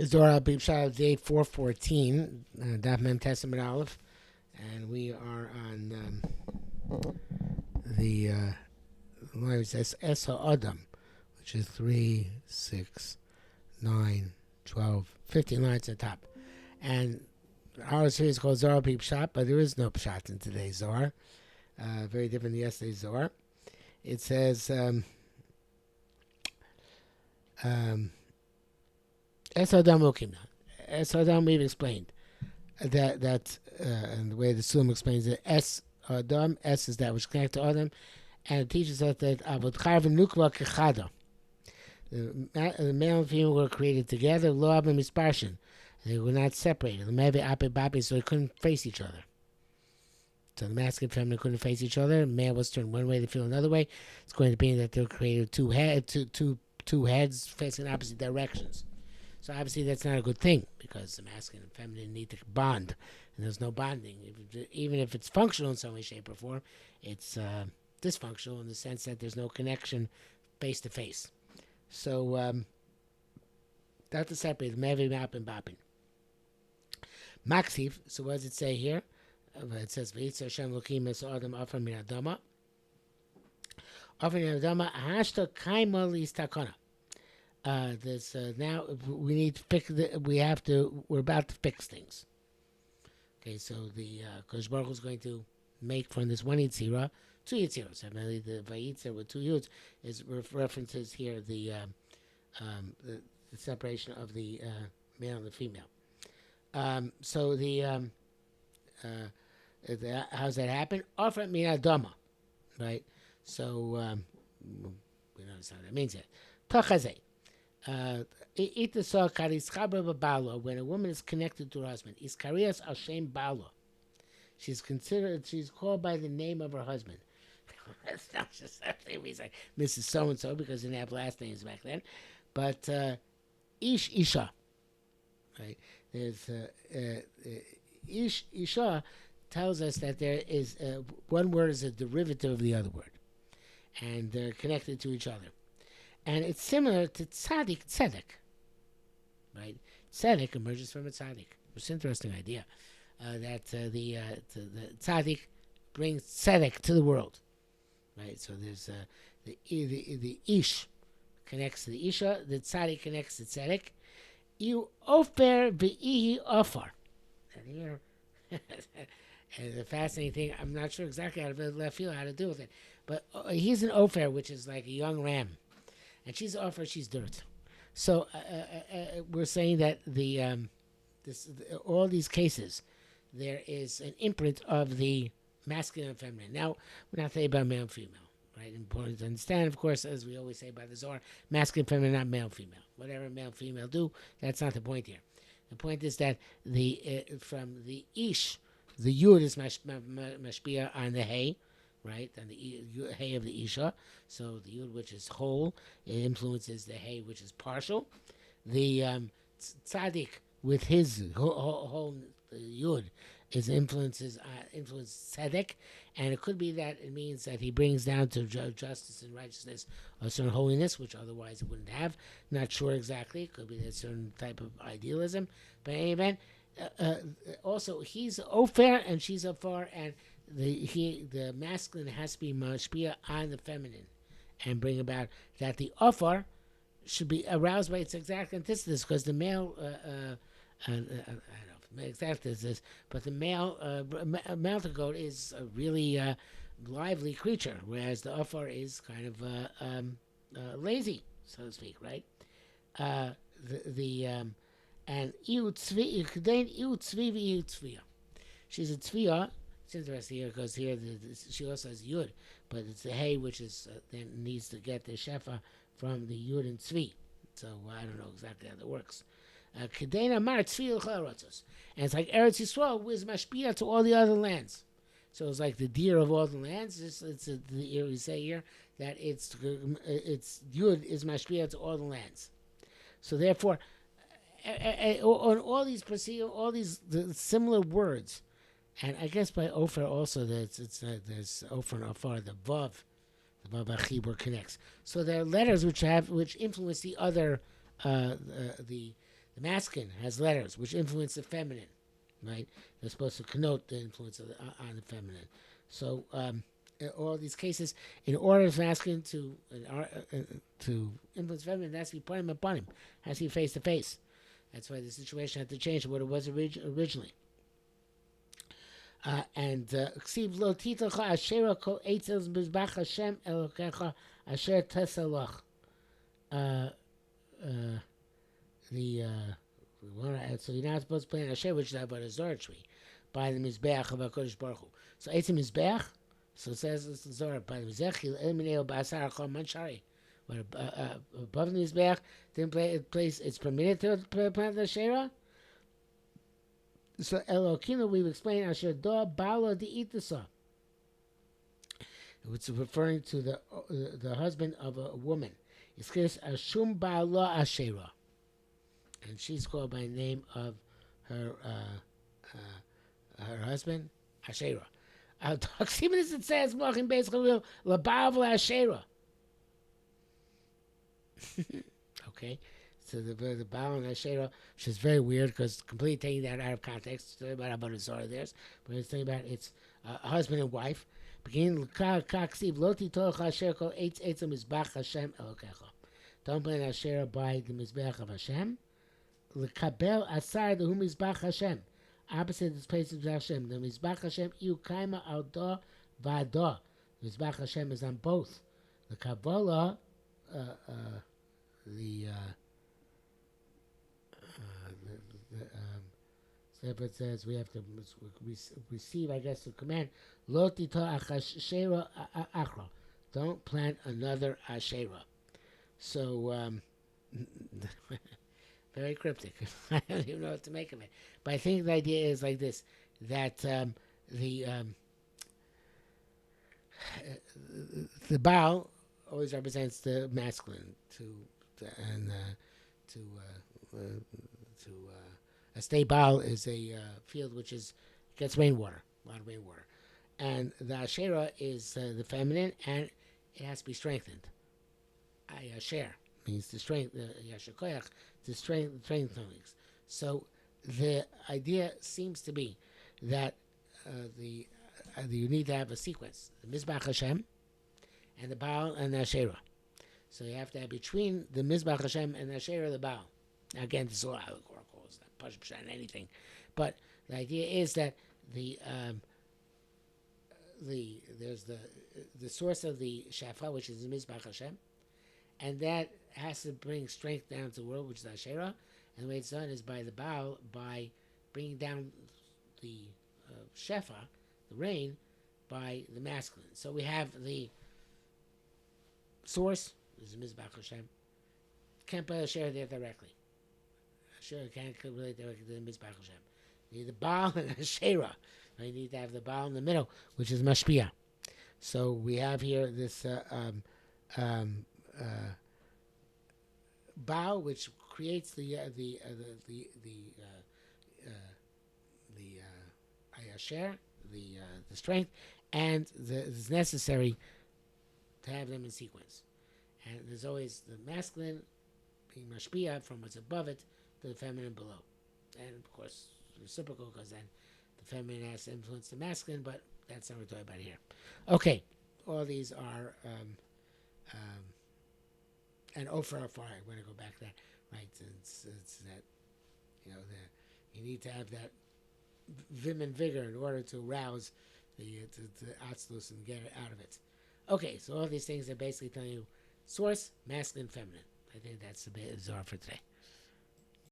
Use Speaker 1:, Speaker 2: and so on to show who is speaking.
Speaker 1: Zohar Pshat day 414, Daf Mem Testament Aleph, and we are on the line that says Es Adam, which is 3, 6, 9, 12, 15 lines at the top. And our series is called Zohar Pshat, but there is no Pshat in today's Zohar. Very different than yesterday's Zohar. It says Es Adam Okimna. Es Adam we've explained. That and the way the Sulam explains it, S Adam, S is that which connects to Adam, and it teaches us that Avot Charv Nukva Kechada. The male and female were created together, Lo Abba Misparshin. They were not separated. Maybe Ape Bapi, so they couldn't face each other. So the masculine and feminine couldn't face each other. Male was turned one way, they feel another way. It's going to be that they were created two heads facing opposite directions. So obviously that's not a good thing because the masculine and feminine need to bond, and there's no bonding. Even if it's functional in some way, shape, or form, it's dysfunctional in the sense that there's no connection face to face. So that's to separate Mevi, Map, and Bapin. Maksiv. So what does it say here? It says V'yitzer Hashem Lokim Es Adam Afar Min Adama. Afar Min Adama Hashta Kaima Listakona. This now we need to fix. We're about to fix things. Okay, so the Kodesh Baruch Hu is going to make from this one Yitzira two Yitziros. I mean, the Vayitzer with two Yuds is references here the separation of the male and the female. So how's that happen? Ofer min Adama, right? So we don't understand what that means yet. Tachazeh. When a woman is connected to her husband, Iskarias Hashem Bala. She's called by the name of her husband. That's not just something he's like Mrs. So and so because they didn't have last names back then. But Ish Isha. Right? There's Ish Isha tells us that there is one word is a derivative of the other word. And they're connected to each other. And it's similar to tzaddik, tzedek, right? Tzedek emerges from a tzaddik. It's an interesting idea that the tzaddik brings tzedek to the world, right? So there's the ish connects to the isha, the tzaddik connects to tzedek. You Ofer v'ihi Afar. And here, and the fascinating thing, I'm not sure exactly out of left field how to do with it, but he's an Ofer, which is like a young ram. And she's Afar, she's dirt. So we're saying that all these cases, there is an imprint of the masculine and feminine. Now, we're not saying about male and female, right? Important to understand, of course, as we always say by the Zohar, masculine and feminine, not male and female. Whatever male and female do, that's not the point here. The point is that from the Ish, the Yud is mashpia on the Hay, right, and the hay of the Isha. So the Yud, which is whole, it influences the hay, which is partial. The tzaddik, with his whole Yud, influences tzedek, and it could be that it means that he brings down to justice and righteousness a certain holiness, which otherwise it wouldn't have. Not sure exactly. It could be a certain type of idealism. But in any event, also he's Ofer and she's Afar, and the masculine has to be mashpia on the feminine and bring about that the Afar should be aroused by its exact antithesis, because the male I don't know if exactly this, but the male goat is a really lively creature, whereas the Afar is kind of lazy, so to speak, right? And iu tzvi. She's a tzviya. It's interesting here because here she also has yud, but it's the hay which is then needs to get the shefa from the yud and tzvi. So I don't know exactly how that works. Kedena mar tzvi l'charatzos, and it's like Eretz Yisrael was mashpia to all the other lands. So it's like the deer of all the lands. We say here that it's yud is mashpia to all the lands. So therefore, on all these the similar words. And I guess by Ofer also there's Ofer and Afar, the Vav Achibur connects. So there are letters which influence the other the The masculine has letters which influence the feminine, right? They're supposed to connote the influence on the feminine. So in all these cases, in order for masculine to influence feminine, it has to be upon him, it has to be face to face. That's why the situation had to change to what it was originally. And ksiv lo titocha asher kol eitzel mizbach Hashem elokecha asher tesalach. Uh, uh, the so you're not supposed to plant asher, which is about a Zohar tree, by the mizbeach of Hakadosh Baruch Hu. So eitzim mizbeach. So it says the Zohar by the mizbeach elimineo ba'asar chol manshari. But above the mizbeach, then place it's permitted to plant the asherah. So Elokino, we've explained Asher Do Bala Di Itasa. It's referring to the husband of a woman. It's called Ashum Bala Ashera, and she's called by the name of her her husband Ashera. Even as it says, "Machim Beis Chalil Labav Ashera." Okay. So the Baal and Asherah, which is very weird because completely taking that out of context. It's about a Zohar theirs, but it's talking about it's husband and wife. Beginning kaksiv loti toch Asher kol eitz etzem mizbach Hashem elokecha. Don't plant Asherah by the mizbach of Hashem. Lekabel asar the mizbach Hashem. Opposite this place of Hashem. The mizbach Hashem iu kaima al do vado. Mizbach Hashem is on both. The Kabbalah, so it says we have to receive, I guess, the command. Lo tita achashera achra. Don't plant another asherah. So, very cryptic. I don't even know what to make of it. But I think the idea is like this: that the Baal always represents the masculine a state Baal is a field which gets rainwater, a lot of rainwater, and the Asherah is the feminine, and it has to be strengthened. Ayasher means to strengthen, Yashakoyach, to strengthen things. So the idea seems to be that you need to have a sequence: the Mizbach Hashem, and the Baal and the Asherah. So you have to have between the Mizbach Hashem and the Asherah the Baal. Now again, this is all how the Torah calls that, Pshat and anything. But the idea is that there's the source of the Shafa, which is the Mizbach Hashem, and that has to bring strength down to the world, which is the Asherah. And the way it's done is by the Baal, by bringing down the Shefa, the rain, by the masculine. So we have the source, is the Mizbach Hashem. Can't put Asherah there directly. Asherah can't relate directly to the Mizbach Hashem. You need the Baal and Asherah. You need to have the Baal in the middle, which is Mashpia. So we have here this Baal, which creates the Ayasher, the strength, and is necessary to have them in sequence. And there's always the masculine being mashpia from what's above it to the feminine below. And of course, reciprocal, because then the feminine has to influence the masculine, but that's not what we're talking about here. Okay, all these are, and Ofer, Afar, I want to go back to that, right? It's that, you need to have that vim and vigor in order to arouse the atzlus and get it out of it. Okay, so all these things are basically telling you source, masculine, feminine. I think that's the Zohar for today.